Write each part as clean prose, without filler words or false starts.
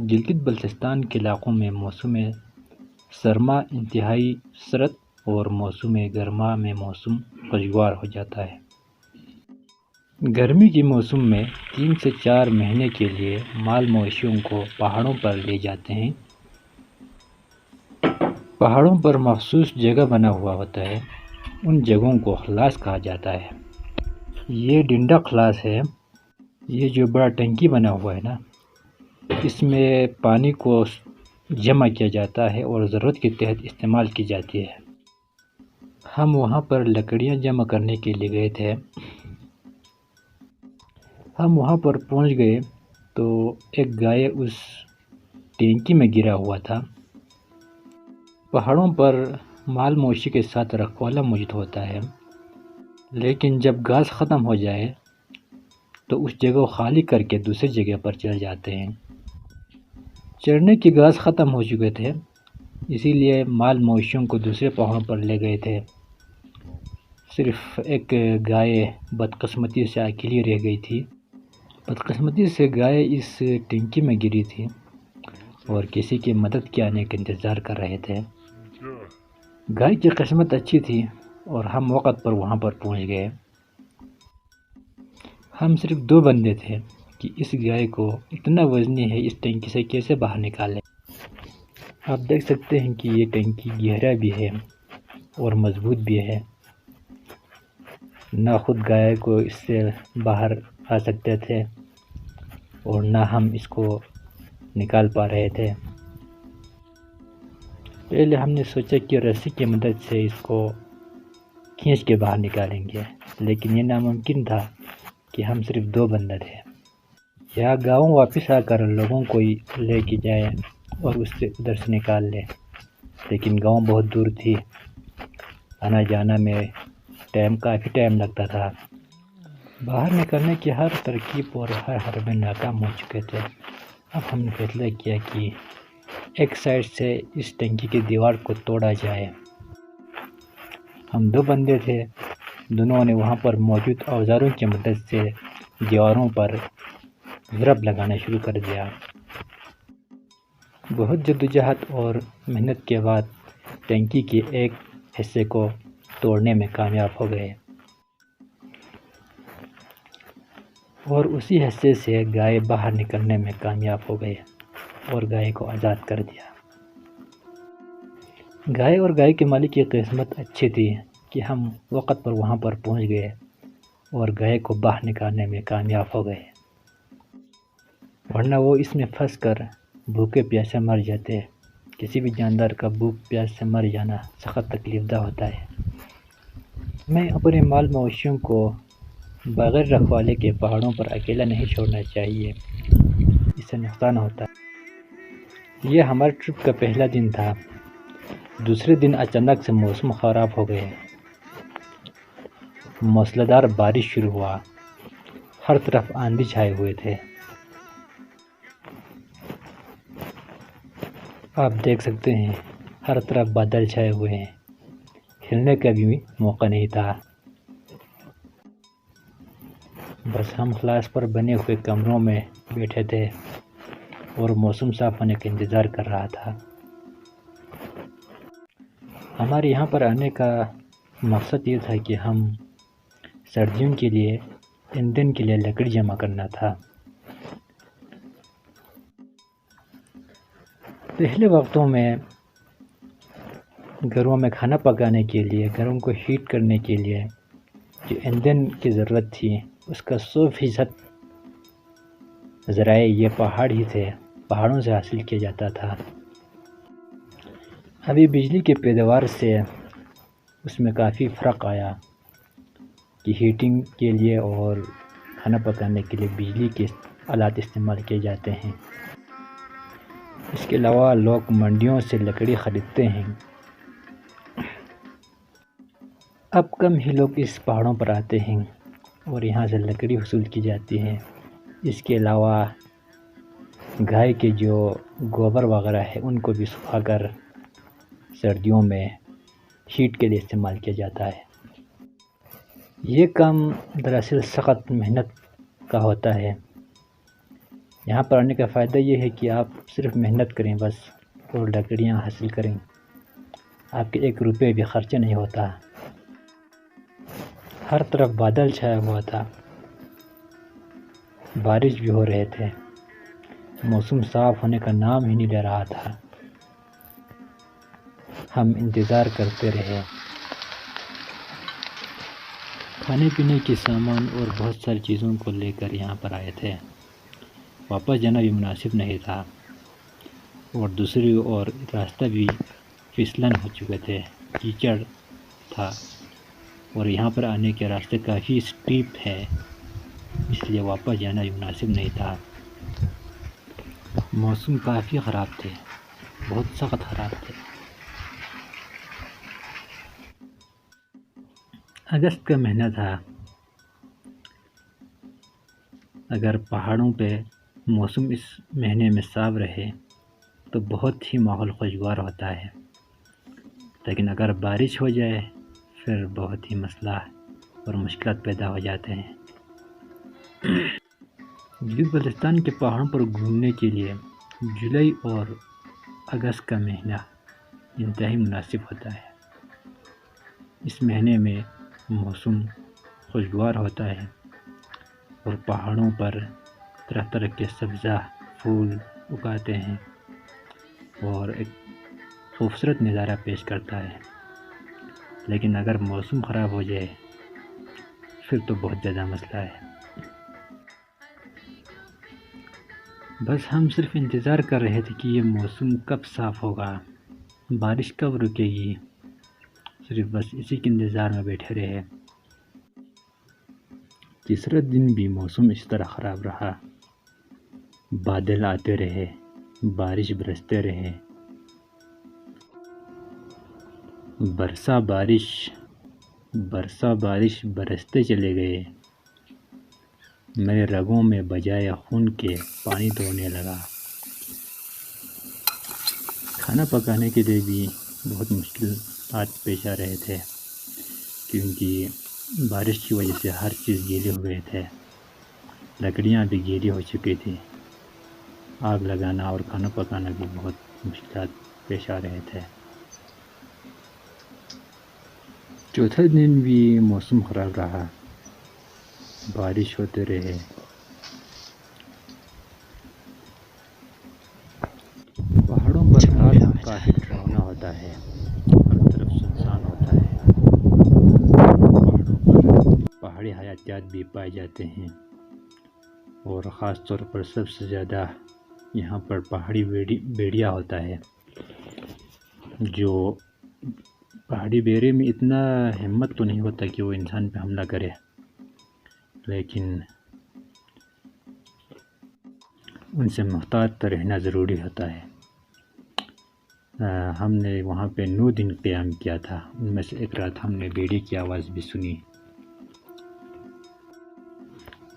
گلگت بلتستان کے علاقوں میں موسم سرما انتہائی سرد اور موسم گرما میں موسم خوشگوار ہو جاتا ہے۔ گرمی کے موسم میں 3 سے 4 مہینے کے لیے مال مویشیوں کو پہاڑوں پر لے جاتے ہیں۔ پہاڑوں پر مخصوص جگہ بنا ہوا ہوتا ہے، ان جگہوں کو خلاص کہا جاتا ہے۔ یہ ڈنڈا خلاص ہے، یہ جو بڑا ٹنکی بنا ہوا ہے نا، اس میں پانی کو جمع کیا جاتا ہے اور ضرورت کے تحت استعمال کی جاتی ہے۔ ہم وہاں پر لکڑیاں جمع کرنے کے لیے گئے تھے۔ ہم وہاں پر پہنچ گئے تو ایک گائے اس ٹینکی میں گرا ہوا تھا۔ پہاڑوں پر مال مویشی کے ساتھ رکھوالا موجود ہوتا ہے، لیکن جب گھاس ختم ہو جائے تو اس جگہ کو خالی کر کے دوسری جگہ پر چل جاتے ہیں۔ چرنے کی گھاس ختم ہو چکے تھے، اسی لیے مال مویشیوں کو دوسرے پہاڑوں پر لے گئے تھے۔ صرف ایک گائے بدقسمتی سے اکیلی رہ گئی تھی۔ بدقسمتی سے گائے اس ٹینکی میں گری تھی اور کسی کی مدد کے آنے کا انتظار کر رہے تھے۔ گائے کی قسمت اچھی تھی اور ہم وقت پر وہاں پر پہنچ گئے۔ ہم صرف 2 بندے تھے کہ اس گائے کو اتنا وزنی ہے، اس ٹینکی سے کیسے باہر نکالیں۔ آپ دیکھ سکتے ہیں کہ یہ ٹینکی گہرا بھی ہے اور مضبوط بھی ہے، نہ خود گائے کو اس سے باہر آ سکتے تھے اور نہ ہم اس کو نکال پا رہے تھے۔ پہلے ہم نے سوچا کہ رسی کی مدد سے اس کو کھینچ کے باہر نکالیں گے، لیکن یہ ناممکن تھا کہ ہم صرف 2 بندے تھے۔ یا گاؤں واپس آ کر لوگوں کو لے کے جائے اور اس سے ادھر سے نکال لے، لیکن گاؤں بہت دور تھی، آنا جانا میں کافی ٹائم لگتا تھا۔ باہر نکلنے کی ہر ترکیب اور ہر حربے ناکام ہو چکے تھے۔ اب ہم نے فیصلہ کیا کہ ایک سائڈ سے اس ٹنکی کی دیوار کو توڑا جائے۔ ہم 2 بندے تھے، دونوں نے وہاں پر موجود اوزاروں کی مدد سے دیواروں پر ضرب لگانا شروع کر دیا۔ بہت جدوجہد اور محنت کے بعد ٹنکی کے ایک حصے کو توڑنے میں کامیاب ہو گئے اور اسی حصے سے گائے باہر نکلنے میں کامیاب ہو گئے اور گائے کو آزاد کر دیا۔ گائے اور گائے کے مالک کی قسمت اچھی تھی کہ ہم وقت پر وہاں پر پہنچ گئے اور گائے کو باہر نکالنے میں کامیاب ہو گئے، ورنہ وہ اس میں پھنس کر بھوکے پیاسے مر جاتے۔ کسی بھی جاندار کا بھوک پیاس سے مر جانا سخت تکلیف دہ ہوتا ہے۔ میں اپنے مال مویشیوں کو بغیر رکھوالے کے پہاڑوں پر اکیلا نہیں چھوڑنا چاہیے، اس سے نقصان ہوتا ہے۔ یہ ہمارے ٹرپ کا پہلا دن تھا۔ دوسرے دن اچانک سے موسم خراب ہو گئے، موسلادھار بارش شروع ہوا، ہر طرف آندھی چھائے ہوئے تھے۔ آپ دیکھ سکتے ہیں ہر طرف بادل چھائے ہوئے ہیں، ہلنے کا بھی موقع نہیں تھا۔ بس ہم خلاص پر بنے ہوئے کمروں میں بیٹھے تھے اور موسم صاف ہونے کا انتظار کر رہا تھا۔ ہمارے یہاں پر آنے کا مقصد یہ تھا کہ ہم سردیوں کے لیے ایندھن کے لیے لکڑی جمع کرنا تھا۔ پہلے وقتوں میں گھروں میں کھانا پکانے کے لیے، گھروں کو ہیٹ کرنے کے لیے جو ایندھن کی ضرورت تھی، اس کا 100% ذرائع یہ پہاڑ ہی تھے، پہاڑوں سے حاصل کیا جاتا تھا۔ ابھی بجلی کی پیداوار سے اس میں کافی فرق آیا کہ ہیٹنگ کے لیے اور کھانا پکانے کے لیے بجلی کے آلات استعمال کیے جاتے ہیں۔ اس کے علاوہ لوگ منڈیوں سے لکڑی خریدتے ہیں۔ اب کم ہی لوگ اس پہاڑوں پر آتے ہیں اور یہاں سے لکڑی حصول کی جاتی ہے۔ اس کے علاوہ گائے کے جو گوبر وغیرہ ہے ان کو بھی سکھا کر سردیوں میں ہیٹ کے لیے استعمال کیا جاتا ہے۔ یہ کام دراصل سخت محنت کا ہوتا ہے۔ یہاں پر آنے کا فائدہ یہ ہے کہ آپ صرف محنت کریں بس اور لکڑیاں حاصل کریں، آپ کے 1 روپے بھی خرچہ نہیں ہوتا۔ ہر طرف بادل چھایا ہوا تھا، بارش بھی ہو رہے تھے، موسم صاف ہونے کا نام ہی نہیں لے رہا تھا۔ ہم انتظار کرتے رہے۔ کھانے پینے کے سامان اور بہت ساری چیزوں کو لے کر یہاں پر آئے تھے۔ واپس جانا بھی مناسب نہیں تھا، اور دوسری اور راستہ بھی پھسلن ہو چکے تھے، کیچڑ تھا، اور یہاں پر آنے کے راستے کافی اسٹیپ ہے، اس لیے واپس جانا بھی مناسب نہیں تھا۔ موسم کافی خراب تھے، بہت سخت خراب تھے۔ اگست کا مہینہ تھا۔ اگر پہاڑوں پہ موسم اس مہینے میں صاف رہے تو بہت ہی ماحول خوشگوار ہوتا ہے، لیکن اگر بارش ہو جائے پھر بہت ہی مسئلہ اور مشکلات پیدا ہو جاتے ہیں۔ جنوبی بلوچستان کے پہاڑوں پر گھومنے کے لیے جولائی اور اگست کا مہینہ انتہائی مناسب ہوتا ہے۔ اس مہینے میں موسم خوشگوار ہوتا ہے اور پہاڑوں پر طرح طرح کے سبزہ پھول اگاتے ہیں اور ایک خوبصورت نظارہ پیش کرتا ہے۔ لیکن اگر موسم خراب ہو جائے پھر تو بہت زیادہ مسئلہ ہے۔ بس ہم صرف انتظار کر رہے تھے کہ یہ موسم کب صاف ہوگا، بارش کب رکے گی، صرف بس اسی کے انتظار میں بیٹھے رہے۔ تیسرے دن بھی موسم اس طرح خراب رہا، بادل آتے رہے، بارش برستے رہے، برسا بارش برستے چلے گئے۔ میرے رگوں میں بجائے خون کے پانی دوڑنے لگا۔ کھانا پکانے کے لیے بھی بہت مشکلات پیش آ رہے تھے، کیونکہ بارش کی وجہ سے ہر چیز گیلے ہوئے تھے، لکڑیاں بھی گیلی ہو چکی تھی، آگ لگانا اور کھانا پکانا بھی بہت مشکلات پیش آ رہے تھے۔ چوتھے دن بھی موسم خراب رہا، بارش ہوتے رہے، پہاڑوں پر رات کافی ڈراؤنا ہوتا ہے، ہر طرف سنسان ہوتا ہے، پہاڑوں پر پہاڑی حیاتیات بھی پائے جاتے ہیں، اور خاص طور پر سب سے زیادہ یہاں پر پہاڑی بیڑیا ہوتا ہے، جو پہاڑی بیڑے میں اتنا ہمت تو نہیں ہوتا کہ وہ انسان پہ حملہ کرے، لیکن ان سے محتاط رہنا ضروری ہوتا ہے۔ ہم نے وہاں پہ 9 دن قیام کیا تھا، ان میں سے ایک رات ہم نے بیڑے کی آواز بھی سنی۔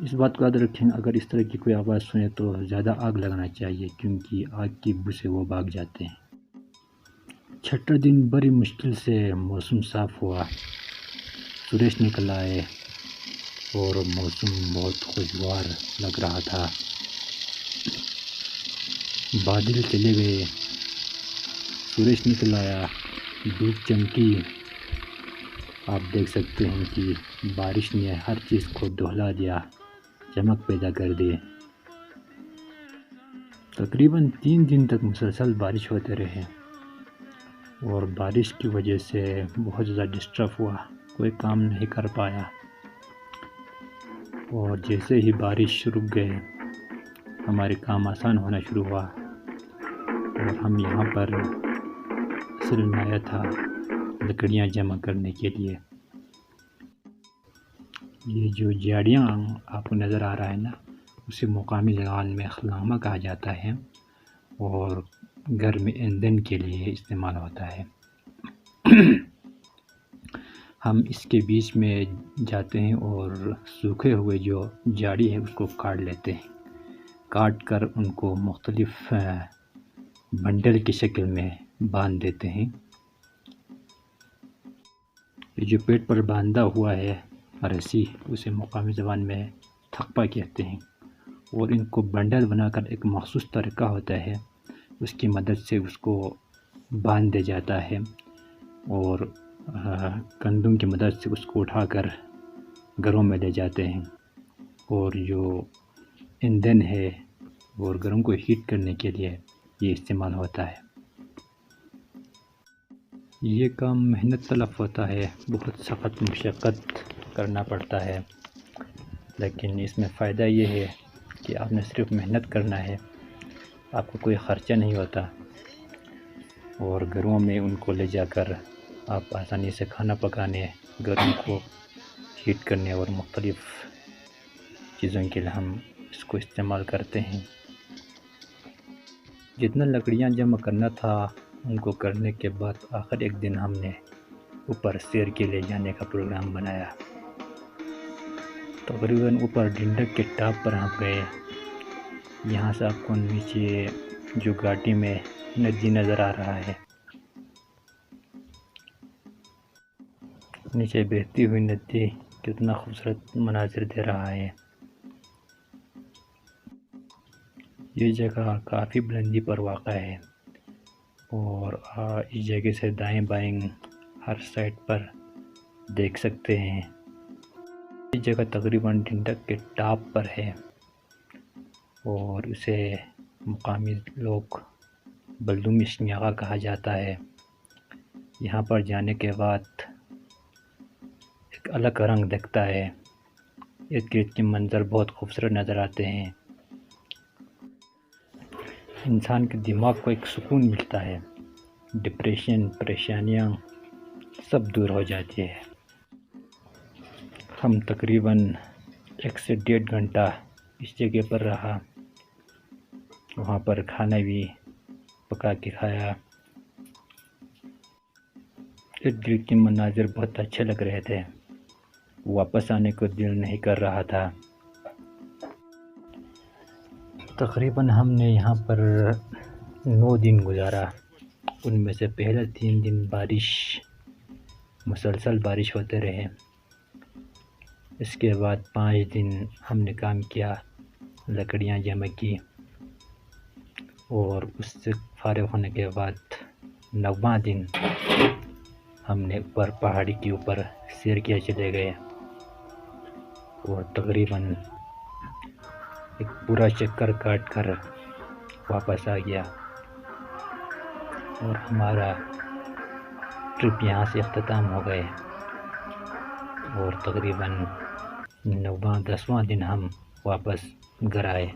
اس بات کو یاد رکھیں، اگر اس طرح کی کوئی آواز سنیں تو زیادہ آگ لگانا چاہیے، کیونکہ آگ کی بو سے وہ بھاگ جاتے ہیں۔ چھٹے دن بڑی مشکل سے موسم صاف ہوا، سورج نکل آئے اور موسم بہت خوشگوار لگ رہا تھا، بادل چلے گئے، سورج نکل آیا، دھوپ چمکی۔ آپ دیکھ سکتے ہیں کہ بارش نے ہر چیز کو دہلا دیا، چمک پیدا کر دی۔ تقریباً 3 دن تک مسلسل بارش ہوتے رہے، اور بارش کی وجہ سے بہت زیادہ ڈسٹرب ہوا، کوئی کام نہیں کر پایا، اور جیسے ہی بارش رک گئے ہمارے کام آسان ہونا شروع ہوا، اور ہم یہاں پر اصل میں آیا تھا لکڑیاں جمع کرنے کے لیے۔ یہ جو جاڑیاں آپ کو نظر آ رہا ہے نا، اسے مقامی زبان میں خلامہ کہا جاتا ہے، اور گھر میں ایندھن کے لیے استعمال ہوتا ہے۔ ہم اس کے بیچ میں جاتے ہیں اور سوکھے ہوئے جو جاڑی ہے اس کو کاٹ لیتے ہیں، کاٹ کر ان کو مختلف بنڈل کی شکل میں باندھ دیتے ہیں۔ یہ جو پیٹ پر باندھا ہوا ہے رسی، اسے مقامی زبان میں تھپا کہتے ہیں، اور ان کو بنڈل بنا کر ایک مخصوص طریقہ ہوتا ہے، اس کی مدد سے اس کو باندھ دیا جاتا ہے اور کندھوں کی مدد سے اس کو اٹھا کر گھروں میں لے جاتے ہیں، اور جو ایندھن ہے اور گھروں کو ہیٹ کرنے کے لیے یہ استعمال ہوتا ہے۔ یہ کام محنت طلب ہوتا ہے، بہت سخت مشقت کرنا پڑتا ہے، لیکن اس میں فائدہ یہ ہے کہ آپ نے صرف محنت کرنا ہے، آپ کو کوئی خرچہ نہیں ہوتا، اور گھروں میں ان کو لے جا کر آپ آسانی سے کھانا پکانے، گھروں کو ہیٹ کرنے اور مختلف چیزوں کے لیے ہم اس کو استعمال کرتے ہیں۔ جتنا لکڑیاں جمع کرنا تھا ان کو کرنے کے بعد آخر ایک دن ہم نے اوپر سیر کے لیے جانے کا پروگرام بنایا۔ تقریباً اوپر ڈنڈک کے ٹاپ پر ہم گئے۔ یہاں سے آپ کو نیچے جو گھاٹی میں ندی نظر آ رہا ہے، نیچے بہتی ہوئی ندی کتنا خوبصورت مناظر دے رہا ہے۔ یہ جگہ کافی بلندی پر واقع ہے اور اس جگہ سے دائیں بائیں ہر سائڈ پر دیکھ سکتے ہیں۔ یہ جگہ تقریباً ڈنڈک کے ٹاپ پر ہے اور اسے مقامی لوگ بلدوم شنیاغا کہا جاتا ہے۔ یہاں پر جانے کے بعد ایک الگ رنگ دکھتا ہے، ارد گرد کے منظر بہت خوبصورت نظر آتے ہیں، انسان کے دماغ کو ایک سکون ملتا ہے، ڈپریشن، پریشانیاں سب دور ہو جاتی ہے۔ ہم تقریباً 1 سے 1.5 گھنٹہ اس جگہ پر رہا، وہاں پر کھانا بھی پکا کے کھایا۔ ارد گرد کے مناظر بہت اچھے لگ رہے تھے، واپس آنے کو دل نہیں کر رہا تھا۔ تقریباً ہم نے یہاں پر 9 دن گزارا، ان میں سے پہلے 3 دن مسلسل بارش ہوتے رہے، اس کے بعد 5 دن ہم نے کام کیا، لکڑیاں جمع کی، اور اس سے فارغ ہونے کے بعد 9واں دن ہم نے اوپر پہاڑی کے اوپر سیر کیا چلے گئے اور تقریباً ایک پورا چکر کاٹ کر واپس آ گیا، اور ہمارا ٹرپ یہاں سے اختتام ہو گئے، اور تقریباً 9واں 10واں دن ہم واپس گھر آئے۔